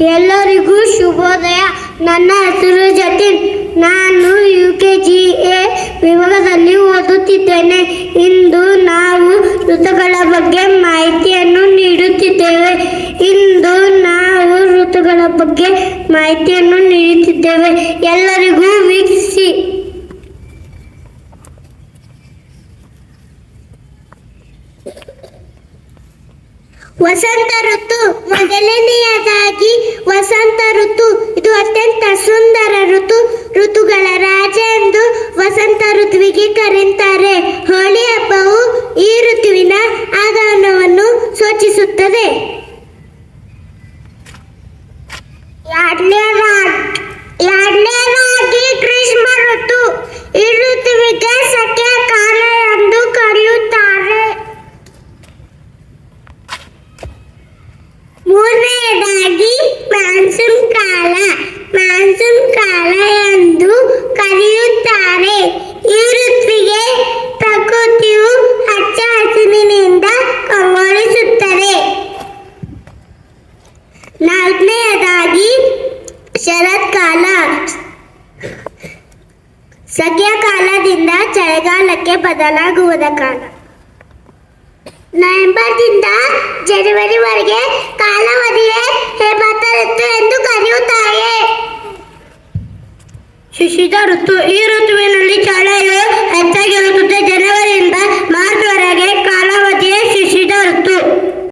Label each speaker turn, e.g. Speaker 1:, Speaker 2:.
Speaker 1: ಎಲ್ಲರಿಗೂ ಶುಭೋದಯ. ನನ್ನ ಹೆಸರು ಜತಿನ್. ನಾನು UKGA ವಿಭಾಗದಲ್ಲಿ ಓದುತ್ತಿದ್ದೇನೆ. ಇಂದು ನಾವು ಋತುಗಳ ಬಗ್ಗೆ ಮಾಹಿತಿಯನ್ನು ನೀಡುತ್ತಿದ್ದೇವೆ. ಎಲ್ಲರಿಗೂ ವೀಕ್ಷಿಸಿ. ವಸಂತ ಋತು. ಮೊದಲನೆಯದಾಗಿ ವಸಂತ ಋತು. ಇದು ಅತ್ಯಂತ ಸುಂದರ ಋತು. ಋತುಗಳ ರಾಜ ಎಂದು ವಸಂತ ಋತುವಿಗೆ ಕರೆಯುತ್ತಾರೆ. ಹೋಳಿ ಹಬ್ಬವು ಈ ಋತುವಿನ ಆಗಮನವನ್ನು ಸೂಚಿಸುತ್ತದೆ. ಎರಡನೇದಾಗಿ ಗ್ರೀಷ್ಮ ಋತು. ಈ ಋತುವಿಗೆ ಸೆಕೆಯ ಕಾಲ ಎಂದು ಕರೆಯುತ್ತಾರೆ. ಮೂರನೆಯದಾಗಿ ಮಾನ್ಸೂನ್ ಕಾಲ. ಮಾನ್ಸೂನ್ ಕಾಲ ಎಂದು ಕರೆಯುತ್ತಾರೆ. ಈ ಋತುವಿಗೆ ಪ್ರಕೃತಿಯು ಹಚ್ಚ ಹಸಿರಿನಿಂದ ಕಂಗೊಳಿಸುತ್ತದೆ. ನಾಲ್ಕನೆಯದಾಗಿ ಶರತ್ಕಾಲ. ಸೆಕೆಯ ಕಾಲದಿಂದ ಚಳಿಗಾಲಕ್ಕೆ ಬದಲಾಗುವುದ ಕಾಲ. ನವೆಂಬರ್ದಿಂದ ಜನವರಿವರೆಗೆ ಕಾಲಾವಧಿಯೇ ಹೇಮಂತ ಋತು ಎಂದು ಕರೆಯುತ್ತಾರೆ. ಶಿಶಿರ ಋತು. ಈ ಋತುವಿನಲ್ಲಿ ಚಳಿ